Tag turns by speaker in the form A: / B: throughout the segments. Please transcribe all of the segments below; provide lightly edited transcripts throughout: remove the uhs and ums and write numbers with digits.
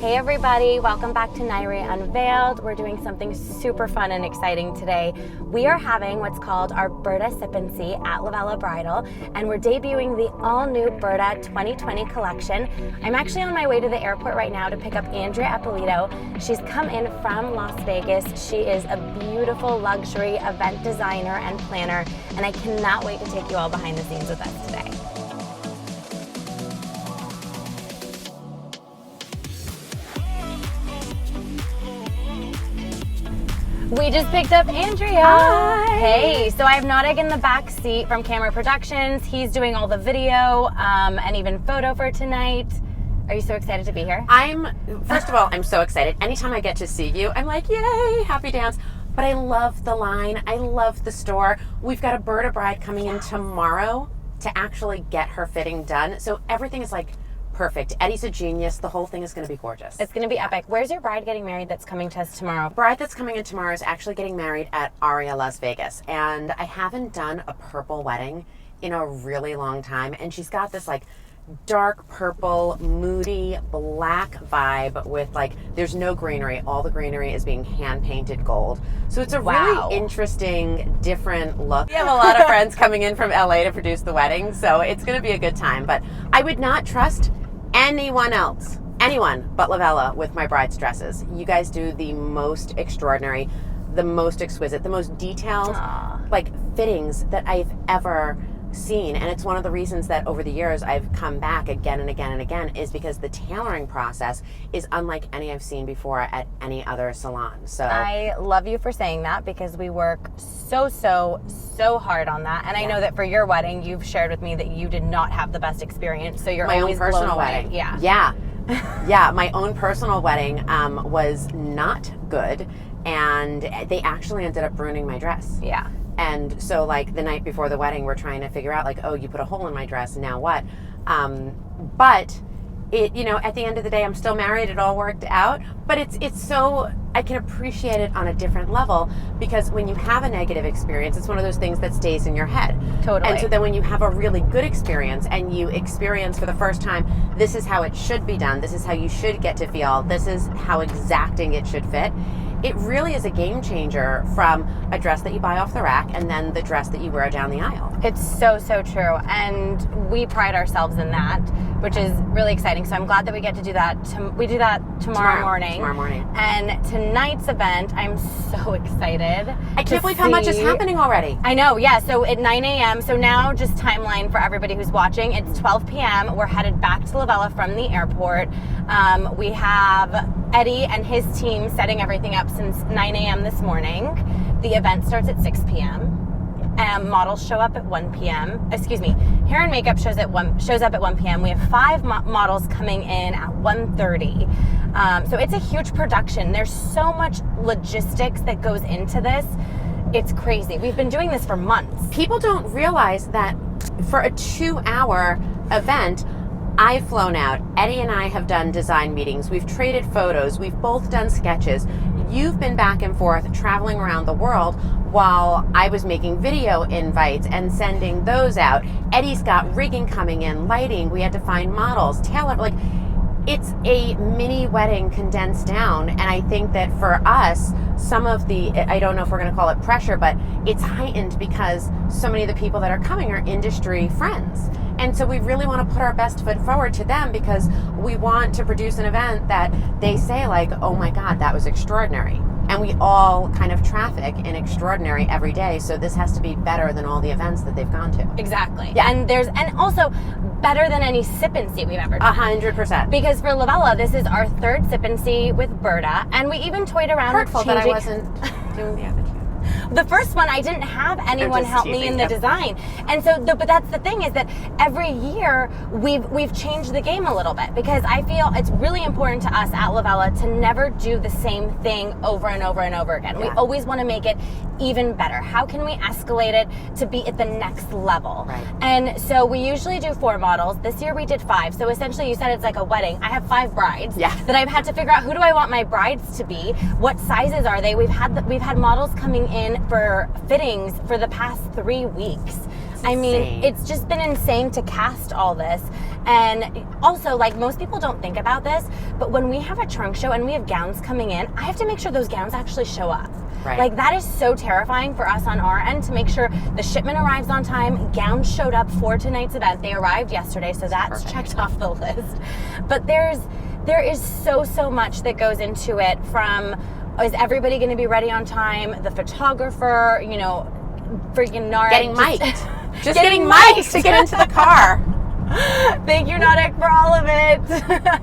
A: Hey everybody, welcome back to Nayri Unveiled. We're doing something super fun and exciting today. We are having what's called our Berta Sip and See at Lovella Bridal, and we're debuting the all-new Berta 2020 collection. I'm actually on my way to the airport right now to pick up Andrea Eppolito. She's come in from Las Vegas. She is a beautiful luxury event designer and planner, and I cannot wait to take you all behind the scenes with us today. We just picked up Andrea.
B: Hi.
A: Hey, so I have Nayri in the back seat from Camera Productions. He's doing all the video and even photo for tonight. Are you so excited to be here?
B: First of all, I'm so excited. Anytime I get to see you, I'm like, yay, happy dance. But I love the line. I love the store. We've got a Berta bride coming in tomorrow to actually get her fitting done. So everything is like perfect. Eddie's a genius. The whole thing is going to be gorgeous.
A: It's going to be epic. Where's your bride getting married that's coming to us tomorrow?
B: Bride that's coming in tomorrow is actually getting married at Aria, Las Vegas. And I haven't done a purple wedding in a really long time. And she's got this like dark purple, moody, black vibe with like, there's no greenery. All the greenery is being hand-painted gold. So it's a really interesting, different look. We have a lot of friends coming in from LA to produce the wedding, so it's going to be a good time. But I would not trust anyone but Lovella with my bride's dresses. You guys do the most extraordinary, the most exquisite, the most detailed like fittings that I've ever seen. And it's one of the reasons that over the years I've come back again and again and again, is because the tailoring process is unlike any I've seen before at any other salon. So
A: I love you for saying that, because we work so hard on that. And I know that for your wedding, you've shared with me that you did not have the best experience. So you're
B: my
A: always
B: own personal
A: blown away.
B: wedding.
A: Yeah.
B: My own personal wedding was not good, and they actually ended up ruining my dress.
A: Yeah.
B: And so like the night before the wedding, we're trying to figure out like, oh, you put a hole in my dress, now what? But it, you know, at the end of the day, I'm still married. It all worked out, but it's so, I can appreciate it on a different level, because when you have a negative experience, it's one of those things that stays in your head.
A: Totally.
B: And so then when you have a really good experience and you experience for the first time, this is how it should be done, this is how you should get to feel, this is how exacting it should fit, it really is a game changer from a dress that you buy off the rack and then the dress that you wear down the aisle.
A: It's so true. And we pride ourselves in that, which is really exciting. So I'm glad that we get to do that. We do that tomorrow morning.
B: Tomorrow morning.
A: And tonight's event, I'm so excited.
B: I can't believe how much is happening already.
A: I know, yeah. So at 9 a.m., so now just timeline for everybody who's watching, it's 12 p.m. We're headed back to Lovella from the airport. We have Eddie and his team setting everything up since 9 a.m. this morning. The event starts at 6 p.m. Models show up at 1 p.m. Excuse me, hair and makeup shows up at 1 p.m. We have 5 models coming in at 1:30. So it's a huge production. There's so much logistics that goes into this. It's crazy. We've been doing this for months.
B: People don't realize that for a 2-hour event, I've flown out. Eddie and I have done design meetings. We've traded photos. We've both done sketches. You've been back and forth traveling around the world while I was making video invites and sending those out. Eddie's got rigging coming in, lighting. We had to find models, tailor, like, it's a mini wedding condensed down. And I think that for us, some of the, I don't know if we're going to call it pressure, but it's heightened because so many of the people that are coming are industry friends. And so we really want to put our best foot forward to them, because we want to produce an event that they say like, oh my God, that was extraordinary. And we all kind of traffic in extraordinary every day. So this has to be better than all the events that they've gone to.
A: Exactly. Yeah. And also better than any sip and see we've ever done.
B: 100%.
A: Because for Lovella, this is our 3rd sip and see with Berta, and we even toyed around with changing.
B: Hurtful that I wasn't doing the other two.
A: The first one, I didn't have anyone help me in the design. And so, but that's the thing, is that every year we've changed the game a little bit, because I feel it's really important to us at Lovella to never do the same thing over and over and over again. Yeah. We always want to make it even better. How can we escalate it to be at the next level?
B: Right.
A: And so we usually do 4 models. This year we did 5. So essentially, you said it's like a wedding. I have 5 brides that I've had to figure out, who do I want my brides to be? What sizes are they? We've had models coming in for fittings for the past 3 weeks. I mean, it's just been insane to cast all this. And also, like, most people don't think about this, but when we have a trunk show and we have gowns coming in, I have to make sure those gowns actually show up.
B: Right.
A: Like, that is so terrifying for us on our end to make sure the shipment arrives on time. Gowns showed up for tonight's event. They arrived yesterday, so that's checked off the list. But there is so much that goes into it, from, is everybody going to be ready on time? The photographer, you know, freaking Nara.
B: Getting mic'd. Just getting mic'd to get into the car.
A: Thank you, Nautic, for all of it.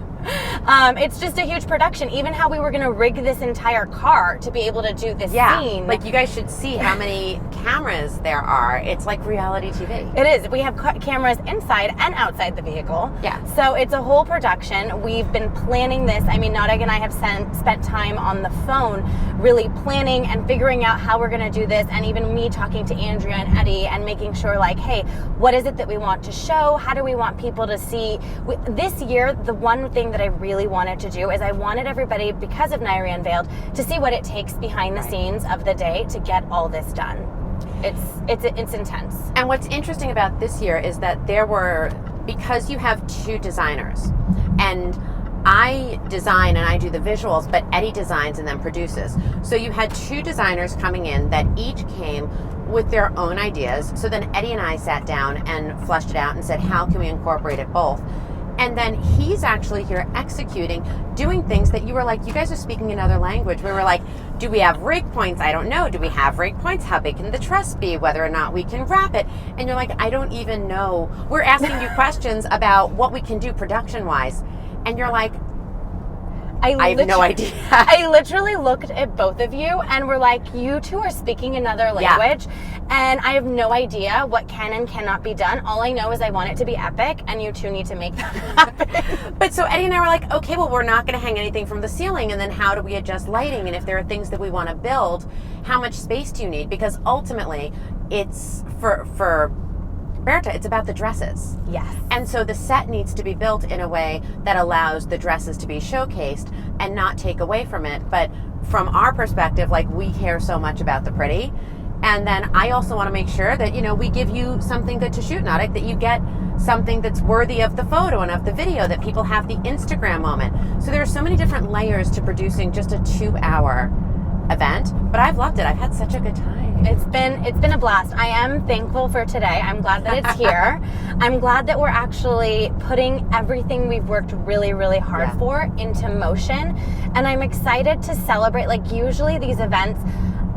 A: It's just a huge production. Even how we were going to rig this entire car to be able to do this scene.
B: Like, you guys should see how many cameras there are. It's like reality TV.
A: It is. We have cameras inside and outside the vehicle.
B: Yeah.
A: So it's a whole production. We've been planning this. I mean, Nautic and I have spent time on the phone really planning and figuring out how we're going to do this, and even me talking to Andrea and Eddie and making sure, like, hey, what is it that we want to show? How do we want people to see? This year, the one thing that I really wanted to do is I wanted everybody, because of Nayri Unveiled, to see what it takes behind the scenes of the day to get all this done. It's intense.
B: And what's interesting about this year is that because you have two designers, and I design and I do the visuals, but Eddie designs and then produces. So you had two designers coming in that each came with their own ideas. So then Eddie and I sat down and fleshed it out and said, how can we incorporate it both? And then he's actually here executing, doing things that you were like, you guys are speaking another language. We were like, do we have rig points? I don't know. Do we have rig points? How big can the truss be? Whether or not we can wrap it? And you're like, I don't even know. We're asking you questions about what we can do production-wise. And you're like, I have no idea.
A: I literally looked at both of you and were like, you two are speaking another language, and I have no idea what can and cannot be done. All I know is I want it to be epic, and you two need to make that happen.
B: But so Eddie and I were like, okay, well, we're not going to hang anything from the ceiling, and then how do we adjust lighting? And if there are things that we want to build, how much space do you need? Because ultimately, it's for Berta, it's about the dresses.
A: Yes.
B: And so the set needs to be built in a way that allows the dresses to be showcased and not take away from it. But from our perspective, like, we care so much about the pretty. And then I also want to make sure that, you know, we give you something good to shoot, Nautic, that you get something that's worthy of the photo and of the video, that people have the Instagram moment. So there are so many different layers to producing just a 2-hour event, but I've loved it. I've had such a good time.
A: It's been a blast. I am thankful for today. I'm glad that it's here. I'm glad that we're actually putting everything we've worked really, really hard for into motion. And I'm excited to celebrate. Like, usually these events,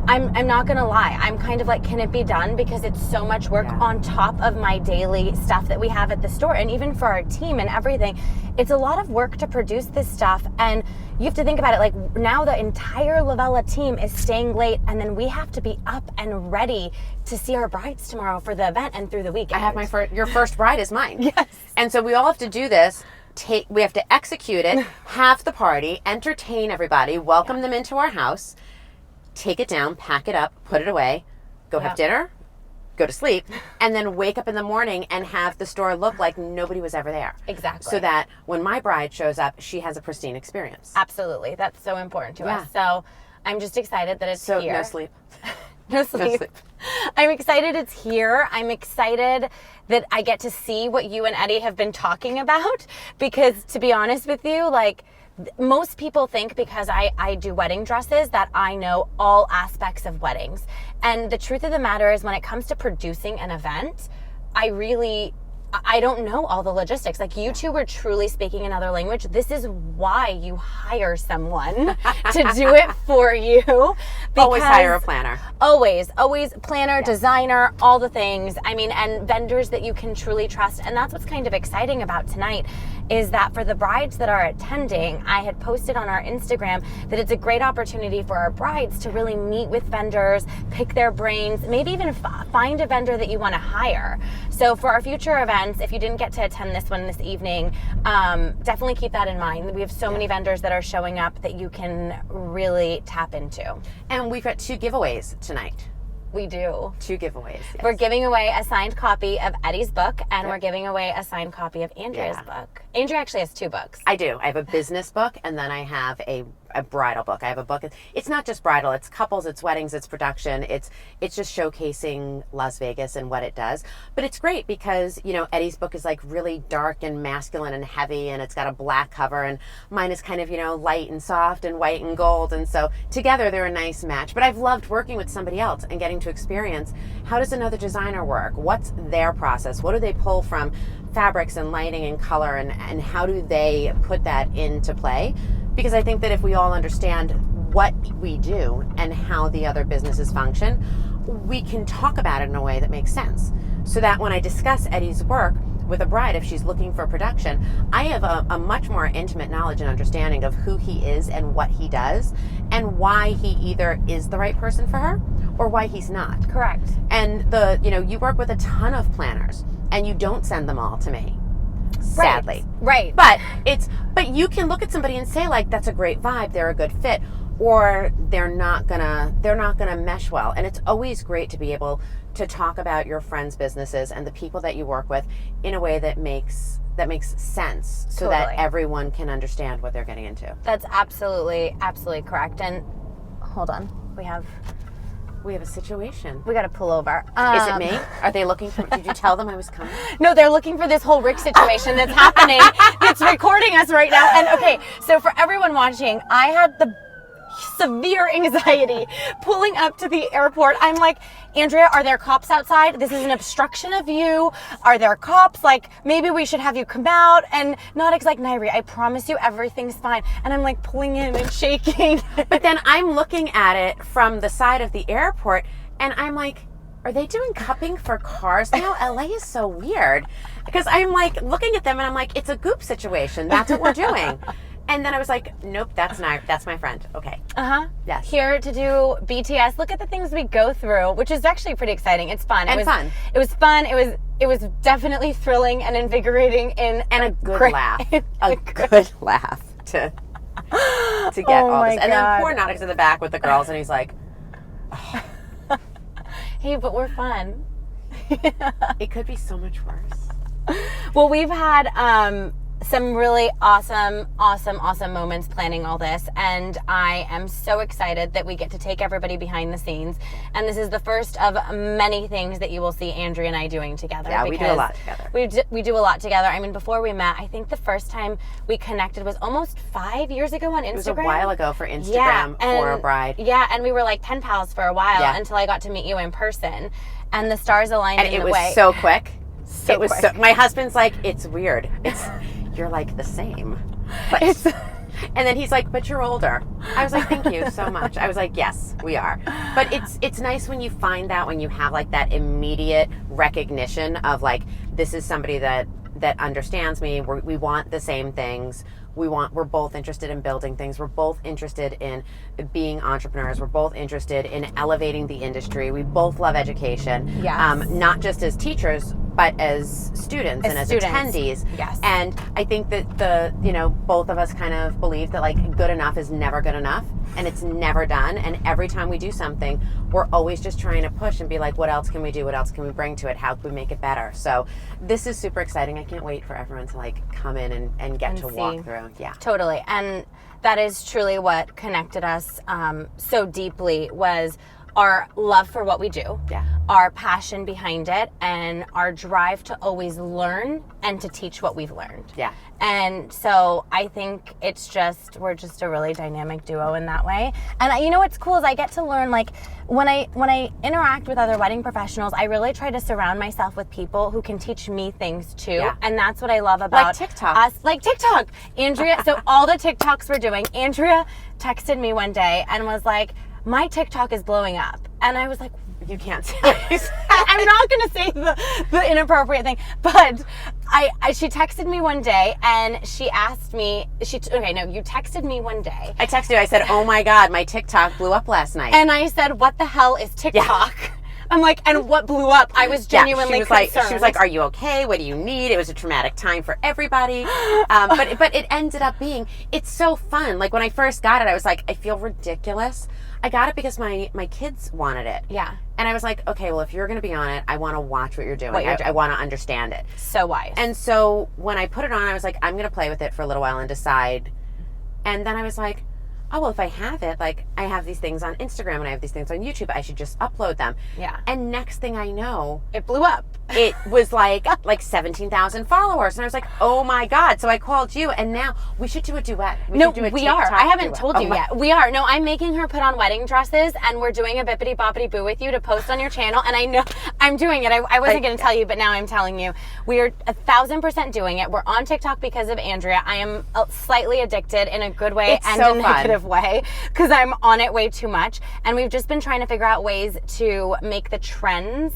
A: I'm not gonna lie, I'm kind of like, can it be done? Because it's so much work on top of my daily stuff that we have at the store, and even for our team and everything. It's a lot of work to produce this stuff, and you have to think about it, like, now the entire Lovella team is staying late, and then we have to be up and ready to see our brides tomorrow for the event and through the weekend.
B: I have your first bride is mine.
A: Yes.
B: And so we all have to do this. We have to execute it, have the party, entertain everybody, welcome them into our house, take it down, pack it up, put it away, go have dinner, go to sleep, and then wake up in the morning and have the store look like nobody was ever there.
A: Exactly.
B: So that when my bride shows up, she has a pristine experience.
A: Absolutely. That's so important to us. So I'm just excited that it's here.
B: No sleep.
A: No sleep.
B: No sleep.
A: I'm excited it's here. I'm excited that I get to see what you and Eddie have been talking about, because, to be honest with you, like, most people think because I do wedding dresses that I know all aspects of weddings. And the truth of the matter is, when it comes to producing an event, I don't know all the logistics. Like, you two were truly speaking another language. This is why you hire someone to do it for you.
B: Always hire a planner.
A: Always planner, designer, all the things. I mean, and vendors that you can truly trust. And that's what's kind of exciting about tonight, is that for the brides that are attending, I had posted on our Instagram that it's a great opportunity for our brides to really meet with vendors, pick their brains, maybe even find a vendor that you want to hire. So for our future events, if you didn't get to attend this one this evening, definitely keep that in mind. We have so many vendors that are showing up that you can really tap into.
B: And we've got 2 giveaways tonight.
A: We do.
B: 2 giveaways. Yes.
A: We're giving away a signed copy of Eddie's book, and we're giving away a signed copy of Andrea's book. Andrea actually has 2 books.
B: I do. I have a business book, and then I have a a bridal book. I have a book. It's not just bridal. It's couples, it's weddings, it's production. It's just showcasing Las Vegas and what it does. But it's great because, you know, Eddie's book is like really dark and masculine and heavy, and it's got a black cover, and mine is kind of, you know, light and soft and white and gold. And so together they're a nice match. But I've loved working with somebody else and getting to experience, how does another designer work? What's their process? What do they pull from fabrics and lighting and color, and how do they put that into play? Because I think that if we all understand what we do and how the other businesses function, we can talk about it in a way that makes sense. So that when I discuss Eddie's work with a bride, if she's looking for production, I have a much more intimate knowledge and understanding of who he is and what he does, and why he either is the right person for her or why he's not.
A: Correct.
B: And you know, you work with a ton of planners, and you don't send them all to me, sadly.
A: Right.
B: But you can look at somebody and say, like, that's a great vibe, they're a good fit, or they're not gonna mesh well. And it's always great to be able to talk about your friends' businesses and the people that you work with in a way that makes sense, so that everyone can understand what they're getting into.
A: That's absolutely correct. And hold on, we have
B: a situation.
A: We got to pull over.
B: Is it me? Are they looking for? Did you tell them I was coming?
A: No, they're looking for this whole Rick situation that's happening. It's recording us right now. And okay, so for everyone watching, I had the severe anxiety pulling up to the airport. I'm like, Andrea, are there cops outside? This is an obstruction of view. Are there cops? Like, maybe we should have you come out. And Nautic's like, Nayri, I promise you everything's fine. And I'm like pulling in and shaking.
B: But then I'm looking at it from the side of the airport, and I'm like, are they doing cupping for cars now? LA is so weird. Because I'm like looking at them and I'm like, it's a Goop situation. That's what we're doing. And then I was like, nope, that's my friend. Okay. Yes.
A: Here to do BTS. Look at the things we go through, which is actually pretty exciting. It's fun. It was fun. It was definitely thrilling and invigorating and
B: a good laugh. A good laugh to get all this. And then poor Nautic's in the back with the girls, and he's like, oh.
A: Hey, but we're fun.
B: It could be so much worse.
A: Well, we've had some really awesome moments planning all this, and I am so excited that we get to take everybody behind the scenes. And this is the first of many things that you will see Andrea and I doing together.
B: Yeah, we do a lot together.
A: We do a lot together. I mean, before we met, I think the first time we connected was almost 5 years ago on Instagram.
B: It was a while ago for Instagram for a bride.
A: Yeah, and we were like pen pals for a while until I got to meet you in person, and the stars aligned in the way.
B: And it was so quick.
A: So quick.
B: My husband's like, it's weird. You're like the same. And then he's like, but you're older. I was like, thank you so much. I was like, yes, we are. But it's nice when you find that, when you have like that immediate recognition of like, this is somebody that understands me. We want the same things. We're both interested in building things. We're both interested in being entrepreneurs. We're both interested in elevating the industry. We both love education.
A: Yes.
B: Not just as teachers, but as students and as attendees.
A: Yes.
B: And I think that both of us kind of believe that like good enough is never good enough, and it's never done. And every time we do something, we're always just trying to push and be like, what else can we do? What else can we bring to it? How can we make it better? So this is super exciting. I can't wait for everyone to like come in and get to walk through. Yeah.
A: Totally. And that is truly what connected us so deeply, was our love for what we do, our passion behind it, and our drive to always learn and to teach what we've learned.
B: Yeah.
A: And so I think we're just a really dynamic duo in that way. And you know what's cool is I get to learn, like, when I interact with other wedding professionals, I really try to surround myself with people who can teach me things too.
B: Yeah.
A: And that's what I love about
B: like TikTok.
A: us. Like TikTok. Andrea, so all the TikToks we're doing, Andrea texted me one day and was like, my TikTok is blowing up. And I was like,
B: you can't say
A: I'm not going to say the inappropriate thing, but she texted me one day and she asked me, you texted me one day.
B: I texted you, I said, oh my God, my TikTok blew up last night.
A: And I said, what the hell is TikTok? Yeah. I'm like, and what blew up? I was genuinely concerned.
B: She was like, are you okay? What do you need? It was a traumatic time for everybody. But it ended up being, it's so fun. Like when I first got it, I was like, I feel ridiculous. I got it because my kids wanted it.
A: Yeah.
B: And I was like, okay, well, if you're going to be on it, I want to watch what you're doing. I want to understand it.
A: So wise.
B: And so when I put it on, I was like, I'm going to play with it for a little while and decide. And then I was like, oh, well, if I have it, like I have these things on Instagram and I have these things on YouTube, I should just upload them.
A: Yeah.
B: And next thing I know,
A: It blew up.
B: it was like 17,000 followers. And I was like, oh my God. So I called you, and now we should do a duet.
A: No,
B: should do a
A: we are.
B: TikTok
A: I haven't
B: duet.
A: told you yet. We are. No, I'm making her put on wedding dresses, and we're doing a bippity boppity boo with you to post on your channel. And I know I'm doing it. I wasn't going to tell you, but now I'm telling you. We are 1,000% doing it. We're on TikTok because of Andrea. I am slightly addicted in a good way
B: It's
A: and
B: so
A: a
B: fun.
A: negative way because I'm on it way too much. And we've just been trying to figure out ways to make the trends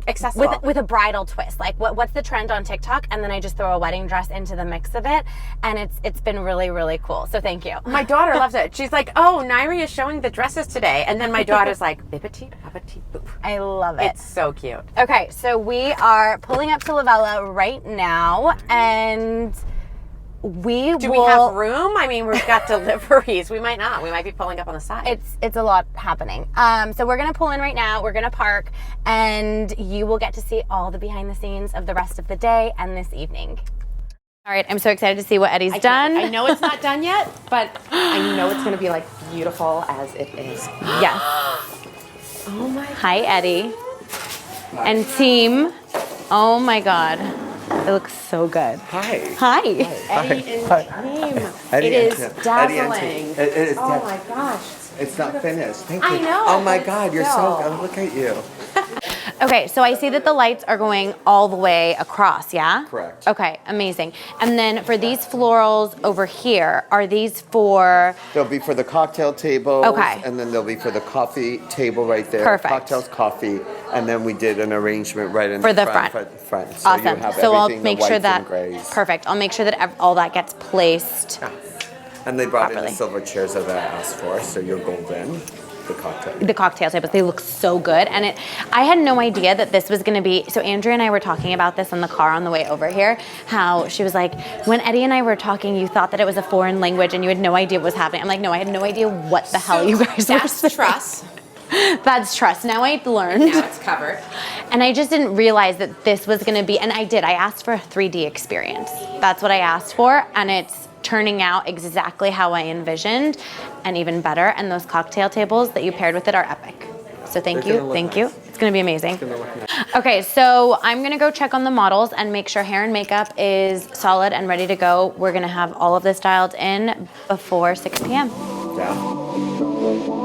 B: accessible
A: with a bridal twist. Like what's the trend on TikTok? And then I just throw a wedding dress into the mix of it, and it's been really, really cool. So thank you.
B: My daughter loves it. She's like, oh, Nayri is showing the dresses today. And then my daughter's like, bippity boppity boop.
A: I love it.
B: It's so cute.
A: Okay, so we are pulling up to Lovella right now, and we
B: have room? I mean, we've got deliveries. We might not. We might be pulling up on the side.
A: It's a lot happening. So we're gonna pull in right now. We're gonna park, and you will get to see all the behind the scenes of the rest of the day and this evening. All right, I'm so excited to see what Eddie's done.
B: I know it's not done yet, but I know it's going to be like beautiful as it is.
A: Yes.
B: Oh my God.
A: Hi, Eddie. And team. Oh my God. It looks so good.
C: Hi.
A: Hi.
B: Eddie and team.
C: Eddie
B: It
C: and
B: is
C: Tim. Eddie and
B: dazzling.
C: Tim. It is
B: Oh my gosh.
C: It's not finished. Thank you.
B: I know,
C: Oh my
B: but
C: God, you're
B: still.
C: so good. Look at you.
A: Okay, so I see that the lights are going all the way across, yeah?
C: Correct.
A: Okay, amazing. And then for these florals over here, are these for...
C: They'll be for the cocktail table.
A: Okay.
C: And then they'll be for the coffee table right there.
A: Perfect.
C: Cocktails, coffee. And then we did an arrangement right in
A: For the
C: front.
A: front.
C: So you
A: Awesome.
C: have
A: So I'll
C: everything, the
A: make sure
C: whites
A: that...
C: and grays.
A: Perfect. I'll make sure that all that gets placed.
C: Yeah. And they brought in
A: Properly.
C: the silver chairs that I asked for, so you're golden. The cocktail.
A: The cocktail tables, they look so good. And I had no idea that this was gonna be, so Andrea and I were talking about this in the car on the way over here, how she was like, when Eddie and I were talking, you thought that it was a foreign language and you had no idea what was happening. I'm like, no, I had no idea what the hell you guys were saying.
B: That's trust.
A: That's trust. Now I learned.
B: Now it's covered.
A: And I just didn't realize that this was gonna be, and I did, I asked for a 3D experience. That's what I asked for, and it's turning out exactly how I envisioned, and even better. And those cocktail tables that you paired with it are epic. So thank
C: They're
A: you,
C: gonna look
A: thank
C: nice.
A: you. It's gonna be amazing.
C: It's gonna look nice.
A: Okay, so I'm gonna go check on the models and make sure hair and makeup is solid and ready to go. We're gonna have all of this dialed in before 6 p.m.
C: Yeah.